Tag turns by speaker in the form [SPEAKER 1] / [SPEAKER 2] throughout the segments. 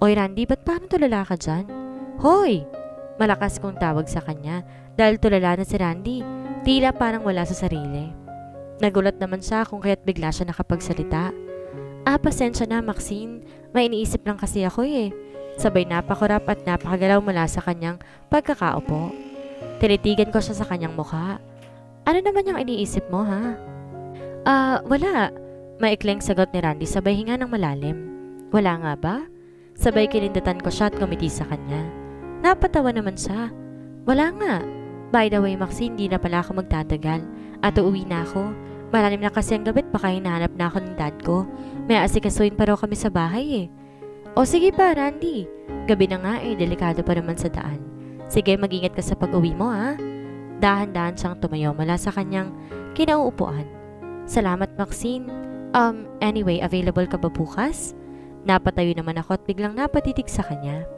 [SPEAKER 1] Hoy Randy, ba't parang tulala ka dyan? Hoy! Malakas kong tawag sa kanya dahil tulala na si Randy. Tila parang wala sa sarili. Nagulat naman siya kung kaya't bigla siya nakapagsalita. Pasensya na Maxine. May iniisip lang kasi ako eh. Sabay napakurap at napakagalaw mula sa kanyang pagkakaupo. Tinitigan ko siya sa kanyang mukha. Ano naman yung iniisip mo ha? Wala. Maikling sagot ni Randy sabay hinga ng malalim. Wala nga ba? Sabay kinindatan ko siya at kumiti sa kanya. Napatawa naman siya. Wala nga. By the way Maxine, hindi na pala ako magtatagal. At uuwi na ako. Malalim na kasi ang gabit, baka hinahanap na ako ng dad ko. May asikasuhin pa raw kami sa bahay eh. O sige pa Randy. Gabi na nga eh, delikado pa naman sa daan. Sige, mag-ingat ka sa pag-uwi mo ha. Dahan-dahan siyang tumayo mula sa kanyang kinauupuan. Salamat Maxine. Anyway, available ka ba bukas? Napatayo naman ako at biglang napatitig sa kanya.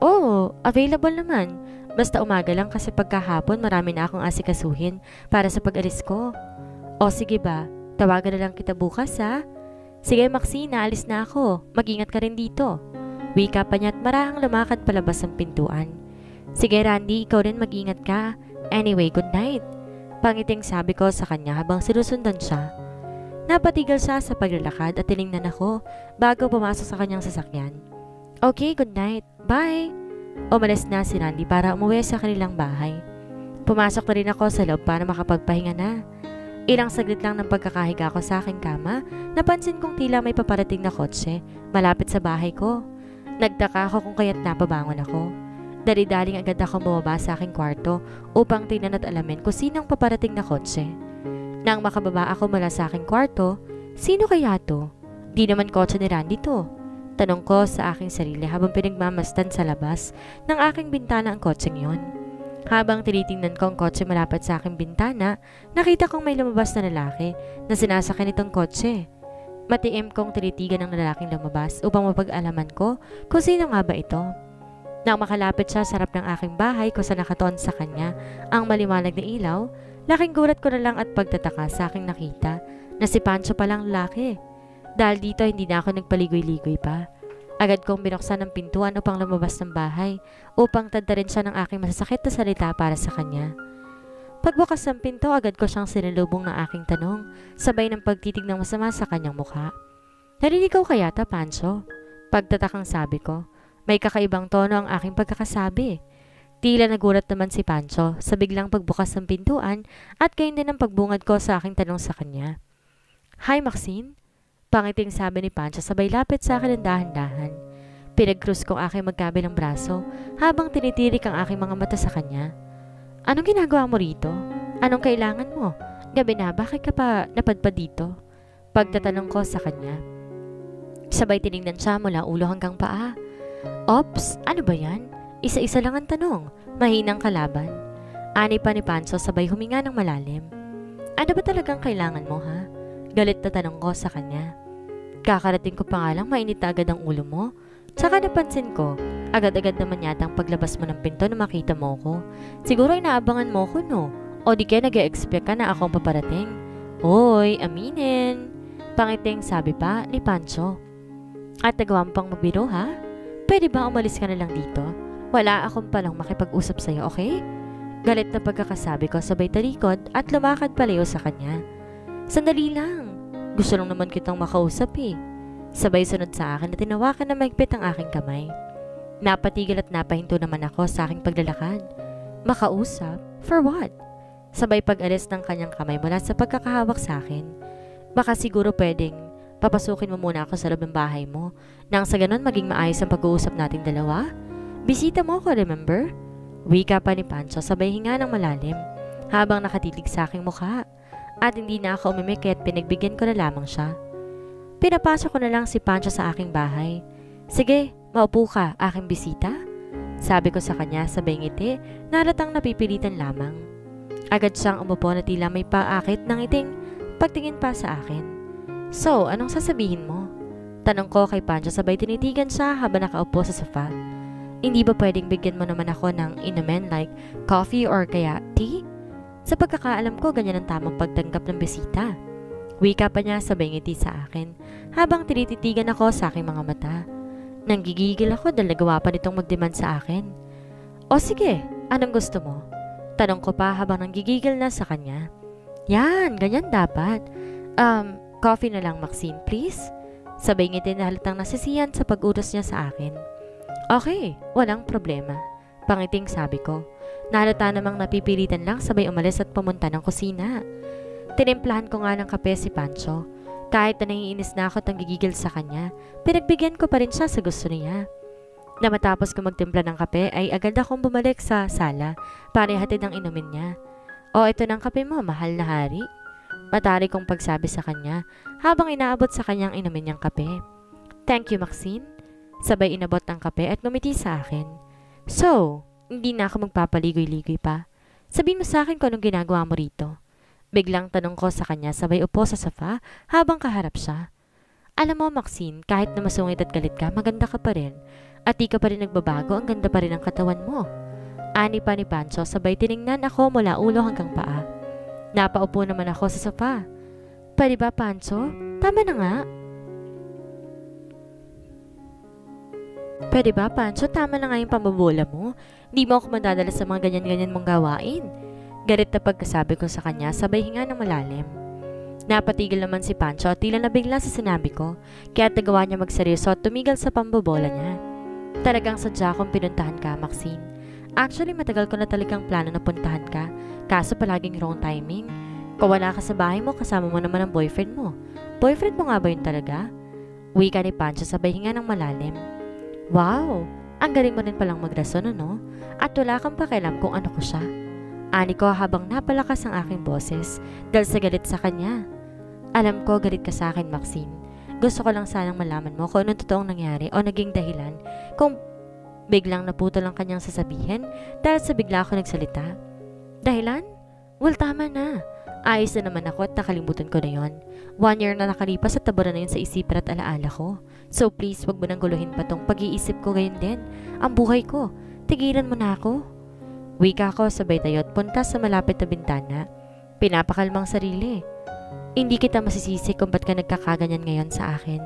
[SPEAKER 1] Oo, available naman. Basta umaga lang kasi pagkahapon marami na akong asikasuhin para sa pag-alis ko. O sige ba, tawagan na lang kita bukas ha? Sige Maxine, naalis na ako. Mag-ingat ka rin dito. Wika pa niya at marahang lumakad palabas ng pintuan. Sige Randy, ikaw rin mag-ingat ka. Anyway, good night. Pangiting sabi ko sa kanya habang sinusundan siya. Napatigil siya sa paglalakad at tiningnan ako bago pumasok sa kanyang sasakyan. Okay, good night. Bye! Umalis na si Randy para umuwi sa kanilang bahay. Pumasok na rin ako sa loob para makapagpahinga na. Ilang saglit lang ng pagkakahiga ko sa aking kama, napansin kong tila may paparating na kotse malapit sa bahay ko. Nagtaka ako kung kaya't napabangon ako. Dali-daling agad ako bumaba sa aking kwarto upang tingnan at alamin kung sinong paparating na kotse. Nang makababa ako mula sa aking kwarto, sino kaya to? Di naman kotse ni Randy to. Tanong ko sa aking sarili habang pinagmamasdan sa labas ng aking bintana ang kotseng yon. Habang tinitingnan ko ang kotse malapit sa aking bintana, nakita kong may lumabas na lalaki na sinasakyan itong kotse. Matiim kong tinitigan ng lalaking lumabas upang mapag-alaman ko kung sino nga ba ito. Nang makalapit siya sa harap ng aking bahay kung saan nakatuon sa kanya ang maliwanag na ilaw, laking gulat ko na lang at pagtataka sa aking nakita na si Pancho palang lalaki. Dahil dito hindi na ako nagpaligoy-ligoy pa. Agad kong binuksan ang pintuan upang lumabas ng bahay upang tadtarin siya ng aking masasakit na salita para sa kanya. Pagbukas ng pinto, agad ko siyang sinalubong ng aking tanong, sabay ng pagtitig ng masama sa kanyang mukha. Naliligaw ka yata, Pancho? Pagtatakang sabi ko. May kakaibang tono ang aking pagkakasabi. Tila nagulat naman si Pancho sa biglang pagbukas ng pintuan at gayon din ang pagbungad ko sa aking tanong sa kanya. Hi, Maxine? Pangiting sabi ni Pancho sabay lapit sa akin ng dahan-dahan. Pinag-cross ko aking magkabilang braso habang tinitirik ang aking mga mata sa kanya. Anong ginagawa mo rito? Anong kailangan mo? Gabi na, bakit ka pa napadpad dito? Pagtatanong ko sa kanya. Sabay tinignan siya mula ulo hanggang paa. Ops, ano ba yan? Isa-isa lang ang tanong. Mahinang kalaban. Ani pa ni Pancho sabay huminga ng malalim. Ano ba talagang kailangan mo ha? Galit na tanong ko sa kanya. Kakarating ko pa nga lang mainit na agad ang ulo mo. Tsaka napansin ko, agad-agad naman yata ang paglabas mo ng pinto na makita mo ko. Siguro inaabangan mo ko no? O di kaya nag-e-expect ka na akong paparating? Hoy, aminin. Pangiting sabi pa ni Pancho. At nagawang pang mabiro ha? Pwede ba umalis ka na lang dito? Wala akong palang makipag-usap sa'yo, okay? Galit na pagkakasabi ko sabay talikod at lumakad palayo sa kanya. Sandali lang. Gusto lang naman kitang makausap eh. Sabay sunod sa akin na tinawakan na mahigpit ang aking kamay. Napatigil at napahinto naman ako sa aking paglalakad. Makausap? For what? Sabay pag-alis ng kanyang kamay mula sa pagkakahawak sa akin. Baka siguro pwedeng papasukin mo muna ako sa loob ng bahay mo nang sa ganon maging maayos ang pag-uusap nating dalawa? Bisita mo ako, remember? Wika pa ni Pancho sabay hinga ng malalim habang nakatitig sa aking mukha. At hindi na ako umimik kaya't pinagbigyan ko na lamang siya. Pinapasok ko na lang si Pancho sa aking bahay. Sige, maupo ka, aking bisita. Sabi ko sa kanya sabay ngiti na halatang napipilitan lamang. Agad siyang umupo na tila may paakit ng ngiting pagtingin pa sa akin. So, anong sasabihin mo? Tanong ko kay Pancho sabay tinitigan siya habang nakaupo sa sofa. Hindi ba pwedeng bigyan mo naman ako ng inumin like coffee or kaya tea? Sa pagkakaalam ko, ganyan ang tamang pagtanggap ng bisita. Wika pa niya sabay ngiti sa akin habang tinititigan ako sa aking mga mata. Nanggigigil ako dahil nagawa pa nitong magdemand sa akin. O sige, anong gusto mo? Tanong ko pa habang nanggigigil na sa kanya. Yan, ganyan dapat. Coffee na lang Maxine, please. Sabay ngiti na halatang nasisiyan sa pag-utos niya sa akin. Okay, walang problema. Pangiting sabi ko. Nahalata namang napipilitan lang sabay umalis at pumunta ng kusina. Tinimplahan ko nga ng kape si Pancho. Kahit na naiinis na ako at nanggigigil sa kanya, pinagbigyan ko pa rin siya sa gusto niya. Na matapos ko magtimpla ng kape ay agad akong bumalik sa sala para ihatid ang inumin niya. O ito ng kape mo, mahal na hari. Matari kong pagsabi sa kanya habang inaabot sa kanyang inumin niyang kape. Thank you Maxine. Sabay inabot ang kape at ngumiti sa akin. So, hindi na ako magpapaligoy-ligoy pa. Sabihin mo sa akin kung anong ginagawa mo rito. Biglang tanong ko sa kanya sabay upo sa sofa habang kaharap siya. Alam mo Maxine, kahit na masungit at galit ka, maganda ka pa rin. At di ka pa rin nagbabago, ang ganda pa rin ang katawan mo. Ani pa ni Pancho sabay tiningnan ako mula ulo hanggang paa. Napaupo naman ako sa sofa. Pwede ba Pancho? Tama na nga. Pwede ba Pancho? Tama na nga yung pambobola mo. Hindi mo ako madadala sa mga ganyan-ganyan mong gawain. Galit na pagkasabi ko sa kanya sabay hinga ng malalim. Napatigil naman si Pancho at tila nabigla sa sinabi ko, kaya nagawa niya magseryoso at tumigil sa pambobola niya. Talagang sadya akong pinuntahan ka, Maxine. Actually, matagal ko na talagang plano na puntahan ka, kaso palaging wrong timing. Kung wala ka sa bahay mo, kasama mo naman ang boyfriend mo. Boyfriend mo nga ba yun talaga? Wika ni Pancho sabay hinga ng malalim. Wow! Ang galing mo rin palang magrason, ano? At wala kang pakialam kung ano ko siya. Ani ko habang napalakas ang aking boses dahil sa galit sa kanya. Alam ko galit ka sa akin, Maxine. Gusto ko lang sanang malaman mo kung anong totoong nangyari o naging dahilan kung biglang naputol ang kanyang sasabihin dahil sa bigla ako nagsalita. Dahilan? Well, tama na. Ayos na naman ako at nakalimutan ko na yon. 1 year na nakalipas at tabura na yun sa isipan at alaala ko. So please, wag mo nang guluhin pa tong pag-iisip ko ngayon din. Ang buhay ko. Tigilan mo na ako. Wika ko sabay tayo at punta sa malapit na bintana. Pinapakalmang sarili. Hindi kita masisisi kung ba't ka nagkakaganyan ngayon sa akin.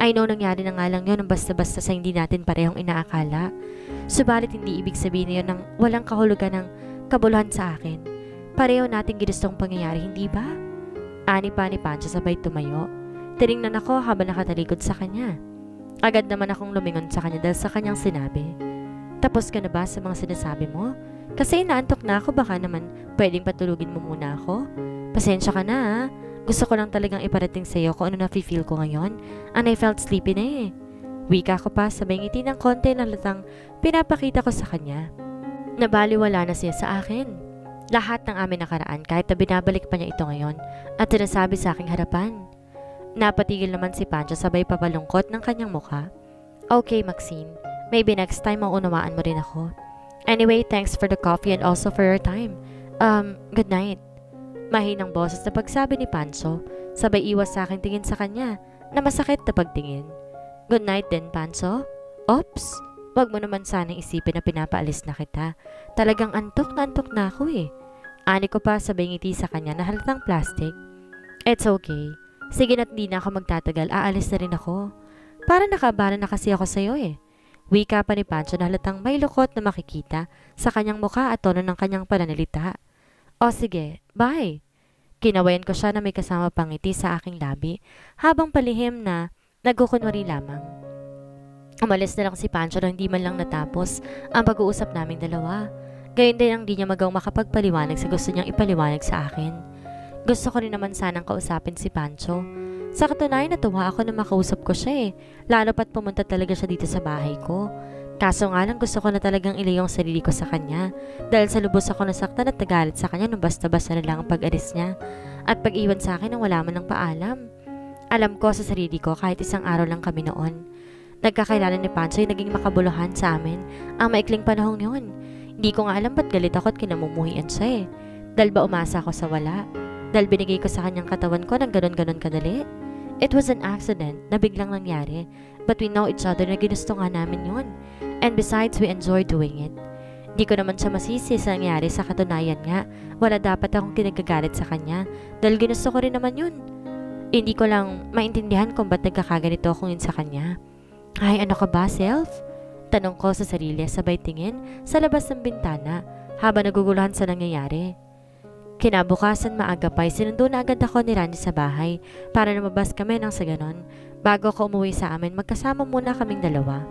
[SPEAKER 1] I know nangyari na nga lang yun ang basta-basta sa hindi natin parehong inaakala. Subalit hindi ibig sabihin na yun ng walang kahulugan ng kabuluhan sa akin. Pareho nating ginustong pangyayari, hindi ba? Ani pa ni Pancho sabay tumayo. Tiningnan ako habang nakatalikod sa kanya. Agad naman akong lumingon sa kanya dahil sa kanyang sinabi. Tapos ka na ba sa mga sinasabi mo? Kasi inaantok na ako, baka naman pwedeng patulugin mo muna ako. Pasensya ka na ha. Gusto ko lang talagang iparating sa iyo kung ano na-feel ko ngayon. And I felt sleepy na eh. Wika ko pa sabay ngiti ng konti na latang pinapakita ko sa kanya. Nabaliwala na siya sa akin. Lahat ng amin nakaraan kahit na binabalik pa niya ito ngayon at sinasabi sa aking harapan. Napatigil naman si Pancho sabay papalungkot ng kanyang mukha. Okay Maxine, maybe next time maunawaan mo rin ako. Anyway, thanks for the coffee and also for your time. Good night. Mahinang boses na pagsabi ni Pancho, sabay iwas sa aking tingin sa kanya na masakit na pagtingin. Good night din, Pancho. Oops, wag mo naman sanang isipin na pinapaalis na kita. Talagang antok na ako eh. Ani ko pa sabay ngiti sa kanya na halatang plastic. It's okay. Sige na't hindi na ako magtatagal, aalis na rin ako. Para nakabala na kasi ako sa'yo eh. Wika pa ni Pancho na halatang may lukot na makikita sa kanyang mukha at tono ng kanyang pananalita. O sige, bye. Kinawayan ko siya na may kasama pang ngiti sa aking labi habang palihim na nagkukunwari lamang. Umalis na lang si Pancho na hindi man lang natapos ang pag-uusap naming dalawa. Gayon din ang di niya magaw makapagpaliwanag sa gusto niyang ipaliwanag sa akin. Gusto ko rin naman sanang kausapin si Pancho. Sa katunayan natuwa ako na makausap ko siya eh, lalo pat pumunta talaga siya dito sa bahay ko. Kaso nga lang gusto ko na talagang ilayong sarili ko sa kanya dahil sa lubos ako nasaktan at nagalit sa kanya nung basta-basta na lang ang pag-alis niya at pag-iwan sa akin nang wala man ng paalam. Alam ko sa sarili ko kahit isang araw lang kami noon. Nagkakilala ni Pancho ay naging makabuluhan sa amin ang maikling panahong yun. Hindi ko nga alam ba't galit ako at kinamumuhian siya eh. Dahil ba umasa ako sa wala? Dahil binigay ko sa kanyang katawan ko ng ganon-ganon kadali? It was an accident na biglang nangyari but we know each other na ginusto nga namin yun. And besides, we enjoy doing it. Di ko naman siya masisi sa nangyari sa katunayan nga. Wala dapat akong kinagagalit sa kanya dahil ginusto ko rin naman yun. Hindi ko lang maintindihan kung ba't nagkakaganito ako yun sa kanya. Ay, ano ka ba, self? Tanong ko sa sarili sabay tingin sa labas ng bintana habang naguguluhan sa nangyayari. Kinabukasan maaga pa sinundo na agad ako ni Randy sa bahay para lumabas kami nang sa ganon. Bago ako umuwi sa amin, magkasama muna kaming dalawa.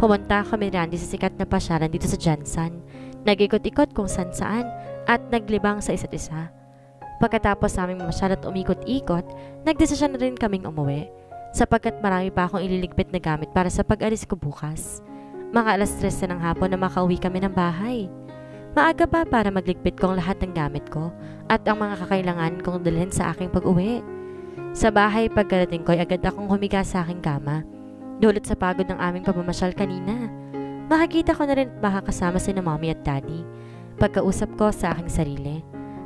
[SPEAKER 1] Pumunta kami ni Randy sa sikat na pasyalan dito sa Jansan. Nag-ikot-ikot kung saan-saan at naglibang sa isa't isa. Pagkatapos naming mamasyal at umikot-ikot, nagdesisyon na rin kaming umuwi sapagkat marami pa akong ililigpit na gamit para sa pag-alis ko bukas. Mga alas 3 na ng hapon na makauwi kami ng bahay. Maaga pa para magligpit ko ang lahat ng gamit ko at ang mga kakailangan kong dalhin sa aking pag-uwi. Sa bahay pagkarating ko ay agad akong humiga sa aking kama. Dulot sa pagod ng aming pamamasyal kanina. Makikita ko na rin at makakasama si na mommy at daddy. Pagkausap ko sa aking sarili.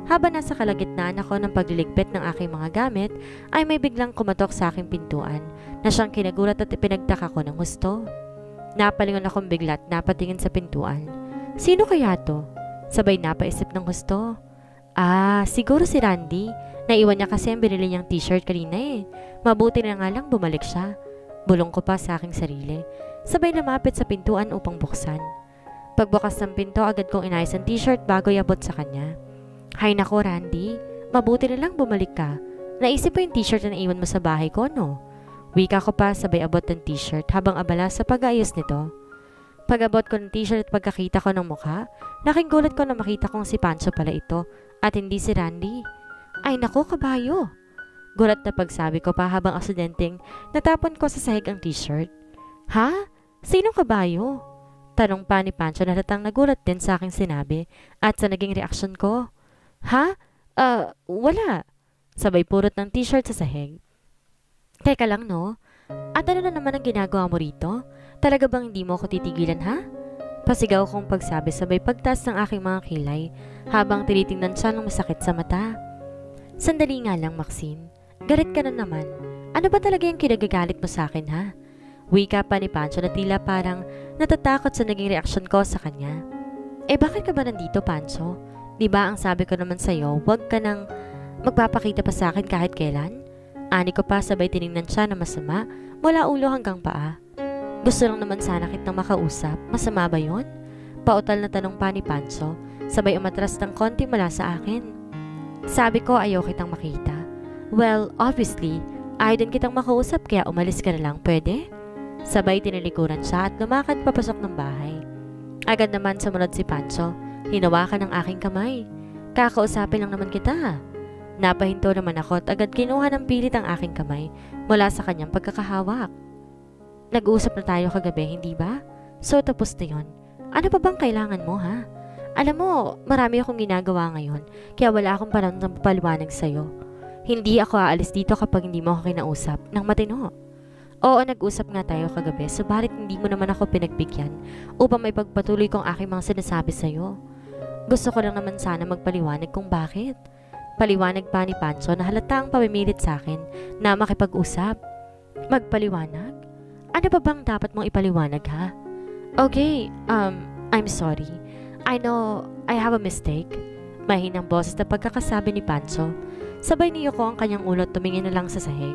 [SPEAKER 1] Habang nasa kalagitnaan ako ng pagliligpit ng aking mga gamit, ay may biglang kumatok sa aking pintuan na siyang kinagulat at ipinagtaka ko ng husto. Napalingon akong bigla at napatingin sa pintuan. Sino kaya to? Sabay napaisip ng husto. Siguro si Randy. Naiwan niya kasi ang binili niyang t-shirt kanina eh. Mabuti na nga lang bumalik siya. Bulong ko pa sa aking sarili. Sabay lumapit sa pintuan upang buksan. Pagbukas ng pinto, agad kong inayos ang t-shirt bago iabot sa kanya. Hay nako Randy, mabuti na lang bumalik ka. Naisip ko yung t-shirt na naiwan mo sa bahay ko, no? Wika ko pa sabay abot ng t-shirt habang abala sa pag-ayos nito. Pag-abot ko ng t-shirt at pagkakita ko ng mukha, laking gulat ko na makita kong si Pancho pala ito at hindi si Randy. Ay nako, kabayo! Gulat na pagsabi ko pa habang aksidenteng natapon ko sa sahig ang t-shirt. Ha? Sinong kabayo? Tanong pa ni Pancho na halatang nagulat din sa aking sinabi at sa naging reaksyon ko. Ha? Wala. Sabay purot ng t-shirt sa sahig. Teka lang no? At ano na naman ang ginagawa mo rito? Talaga bang hindi mo ako titigilan ha? Pasigaw kong pagsabi sabay pagtaas ng aking mga kilay habang tinitingnan siya ng masakit sa mata. Sandali nga lang Maxine. Galit ka na naman. Ano ba talaga yung kinagagalit mo sa akin ha? Wika pa ni Pancho na tila parang natatakot sa naging reaksyon ko sa kanya. Bakit ka ba nandito Pancho? Diba ang sabi ko naman sa'yo, huwag ka nang magpapakita pa sa akin kahit kailan? Ani ko pa sabay tiningnan siya na masama mula ulo hanggang paa. Gusto lang naman sana kitang makausap, masama ba yun? Pautal na tanong pa ni Pancho, sabay umatras ng konti mula sa akin. Sabi ko ayaw kitang makita. Well, obviously, ayaw din kitang makausap kaya umalis ka na lang, pwede? Sabay tinalikuran siya at lumakad papasok ng bahay. Agad naman sumunod si Pancho, hinawakan ang aking kamay. Kakausapin lang naman kita. Napahinto naman ako at agad kinuha ng pilit ang aking kamay mula sa kanyang pagkakahawak. Nag-uusap na tayo kagabi, hindi ba? So tapos na yun. Ano pa bang kailangan mo ha? Alam mo, marami akong ginagawa ngayon kaya wala akong panahon ng papaliwanag sa'yo. Hindi ako aalis dito kapag hindi mo ako kinausap ng matino. Oo, nag-usap nga tayo kagabi subalit hindi mo naman ako pinagbigyan upang may pagpatuloy kong aking mga sinasabi sa'yo. Gusto ko lang naman sana magpaliwanag kung bakit. Paliwanag pa ni Pancho na halatang pamimilit sa akin na makipag-usap. Magpaliwanag? Ano ba bang dapat mong ipaliwanag ha? Okay, I'm sorry. I know I have a mistake. Mahinang boses na pagkakasabi ni Pancho. Sabay niyo ko ang kanyang ulo at tumingin na lang sa sahig.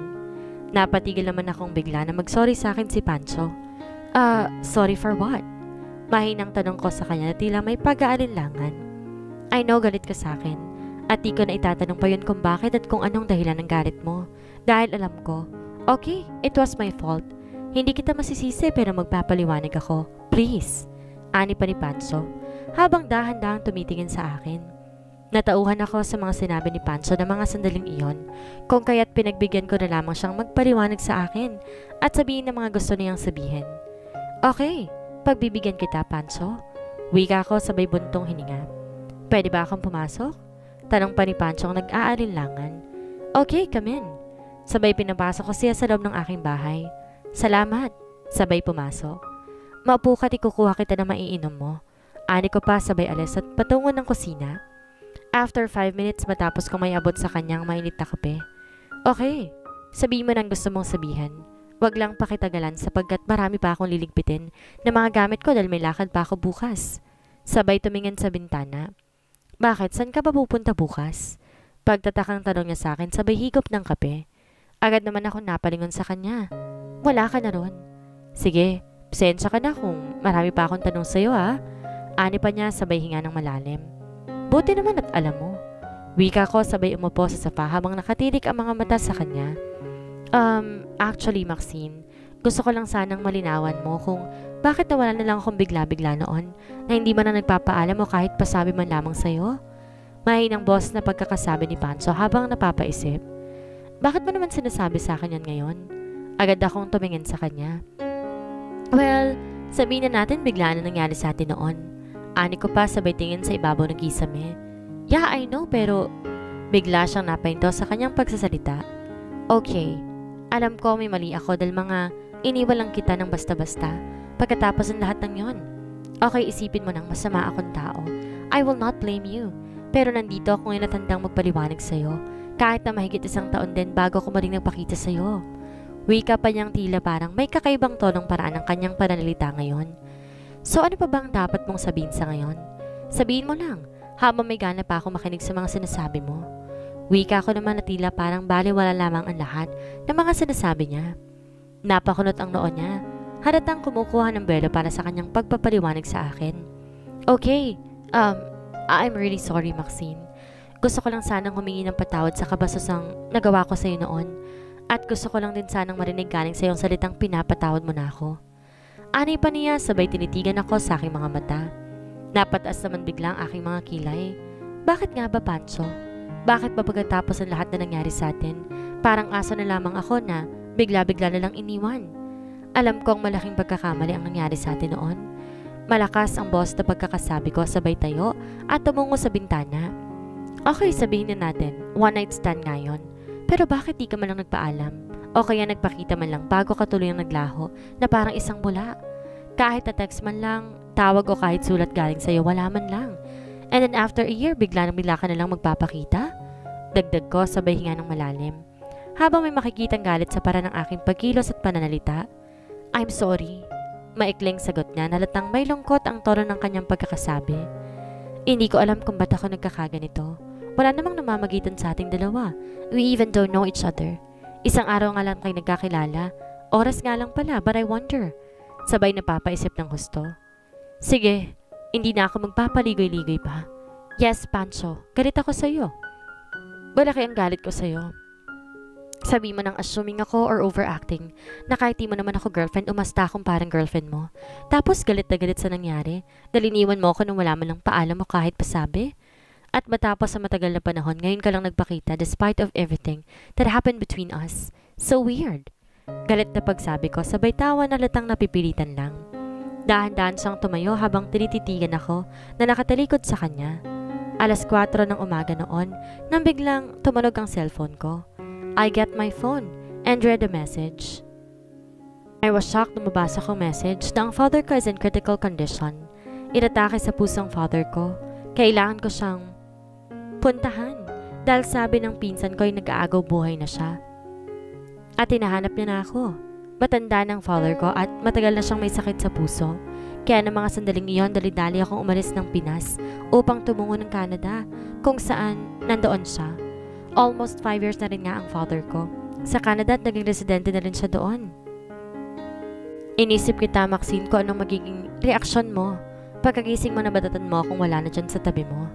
[SPEAKER 1] Napatigil naman akong bigla na mag-sorry sa akin si Pancho. Sorry for what? Mahinang tanong ko sa kanya na tila may pag-aalinlangan. I know galit ka sa akin. At di ko na itatanong pa yun kung bakit at kung anong dahilan ng galit mo. Dahil alam ko, okay, it was my fault. Hindi kita masisisi pero magpapaliwanag ako. Please. Ani pa ni Pancho, habang dahan-dahang tumitingin sa akin. Natauhan ako sa mga sinabi ni Pancho na mga sandaling iyon, kung kaya't pinagbigyan ko na lamang siyang magpaliwanag sa akin at sabihin ng mga gusto niyang sabihin. Okay, pagbibigyan kita Pancho. Wika ko sabay buntong hininga. Pwede ba akong pumasok? Tanong pa ni Pancho ang nag-aalinlangan. Okay, come in. Sabay pinapasok ko siya sa loob ng aking bahay. Salamat. Sabay pumasok. Maupo ka't ikukuha kita na maiinom mo. Ani ko pa sabay alis at patungo ng kusina. After 5 minutes matapos ko may abot sa kanyang mainit na kape. Okay, sabihin mo nang gusto mong sabihin. Wag lang pakitagalan sapagkat marami pa akong liligpitin na mga gamit ko dahil may lakad pa ako bukas. Sabay tumingin sa bintana. Bakit? Saan ka ba pupunta bukas? Pagtatakang tanong niya sa akin sabay higop ng kape. Agad naman ako napalingon sa kanya. Wala ka na ron. Sige, pasensya ka na kung marami pa akong tanong sa'yo ha. Ani pa niya sabay hinga ng malalim. Buti naman at alam mo. Wika ko sabay umupo sa sofa habang nakatirik ang mga mata sa kanya. Actually Maxine, gusto ko lang sanang malinawan mo kung bakit nawala na lang akong bigla-bigla noon na hindi man na nagpapaalam o kahit pasabi man lamang sa'yo. Mahinang boss na pagkakasabi ni Pancho habang napapaisip. Bakit mo naman sinasabi sa akin yan ngayon? Agad akong tumingin sa kanya. Well, sabihin na natin bigla na nangyari sa atin noon. Ani ko pa sabay tingin sa ibabaw ng kisame. Yeah, I know pero bigla siyang napahinto sa kanyang pagsasalita. Okay, alam ko may mali ako dahil mga iniwan lang kita ng basta-basta pagkatapos ng lahat ng yon. Okay, isipin mo nang masama akong tao. I will not blame you. Pero nandito ako ngayon at handang magpaliwanag sa'yo kahit na mahigit 1 taon din bago ko maring nagpakita sa'yo. Wika pa niyang tila parang may kakaibang tonong paraan ng kanyang pananalita ngayon. So ano pa bang dapat mong sabihin sa ngayon? Sabihin mo lang, habang may gana pa ako makinig sa mga sinasabi mo. Wika ko naman na tila parang baliwala lamang ang lahat ng mga sinasabi niya. Napakunot ang noo niya, halatang kumukuha ng belo para sa kanyang pagpapaliwanag sa akin. Okay, I'm really sorry Maxine. Gusto ko lang sanang humingi ng patawad sa kabasosang nagawa ko sa'yo noon. At gusto ko lang din sanang marinig galing sa iyong salitang pinapatawad mo na ako. Anay pa niya sabay tinitigan ako sa aking mga mata. Napataas naman biglang aking mga kilay. Bakit nga ba Pancho? Bakit ba pagkatapos ng lahat na nangyari sa atin, parang aso na lamang ako na bigla-bigla na lang iniwan? Alam kong malaking pagkakamali ang nangyari sa atin noon. Malakas ang boss na pagkakasabi ko sabay tayo at tumungo sa bintana. Okay, sabihin na natin, one night stand ngayon. Pero bakit di ka man lang nagpaalam? O kaya nagpakita man lang bago ka tuluyang naglaho na parang isang bula? Kahit na text man lang, tawag o kahit sulat galing sa'yo, wala man lang. And then after a year, bigla ka na lang magpapakita? Dagdag ko sabay hinga ng malalim. Habang may makikitang galit sa para ng aking pagkilos at pananalita. I'm sorry. Maikling sagot niya na halatang may lungkot ang tono ng kanyang pagkakasabi. Hindi ko alam kung ba't ako nagkakaganito. Wala namang namamagitan sa ating dalawa. We even don't know each other. Isang araw nga lang kayo nagkakilala. Oras nga lang pala, but I wonder. Sabay napapaisip ng husto. Sige, hindi na ako magpapaligoy-ligoy pa. Yes, Pancho, galit ako sa'yo. Malaki ang galit ko sa'yo. Sabi mo nang assuming ako or overacting na kahit di mo naman ako girlfriend, umasta akong parang girlfriend mo. Tapos galit na galit sa nangyari. Daliniwan mo ako nung wala man lang paalam mo kahit pasabi. At matapos sa matagal na panahon, ngayon ka lang nagpakita despite of everything that happened between us. So weird. Galit na pagsabi ko, sabay tawa na latang napipilitan lang. Dahan-dahan siyang tumayo habang tinititigan ako na nakatalikod sa kanya. 4:00 ng umaga noon nang biglang tumunog ang cellphone ko. I get my phone and read the message. I was shocked nung mabasa kong message na ang father ko is in critical condition. Inatake sa pusong father ko. Kailangan ko siyang puntahan dahil sabi ng pinsan ko ay nag-aagaw buhay na siya. At hinahanap niya na ako. Matanda ng father ko at matagal na siyang may sakit sa puso. Kaya ng mga sandaling iyon dali-dali akong umalis ng Pinas upang tumungo ng Canada kung saan nandoon siya. Almost 5 years na rin nga ang father ko sa Canada at naging residente na rin siya doon. Inisip kita Maxine kung anong magiging reaksyon mo pagkagising mo na batatan mo kung wala na dyan sa tabi mo.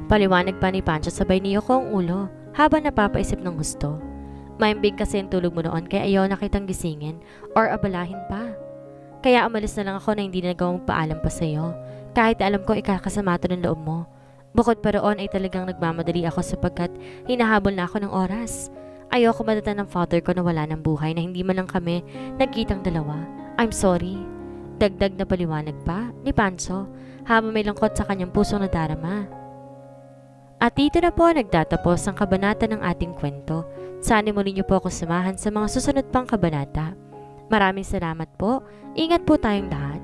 [SPEAKER 1] Paliwanag pa ni Pancho sabay niyo ko ang ulo habang napapaisip ng husto. Maimbing kasi ang tulog mo noon kaya ayaw na kitang gisingin or abalahin pa. Kaya umalis na lang ako na hindi na nagawang magpaalam pa sa'yo kahit alam ko ikakasama to ng loob mo. Bukod pa roon ay talagang nagmamadali ako sapagkat hinahabol na ako ng oras. Ayoko madatan ng father ko na wala ng buhay na hindi man lang kami nagkitang dalawa. I'm sorry. Dagdag na paliwanag pa ni Pancho habang may lungkot sa kanyang pusong nadarama. At dito na po nagtatapos ang kabanata ng ating kwento. Sana muli niyo po ako samahan sa mga susunod pang kabanata. Maraming salamat po. Ingat po tayong lahat.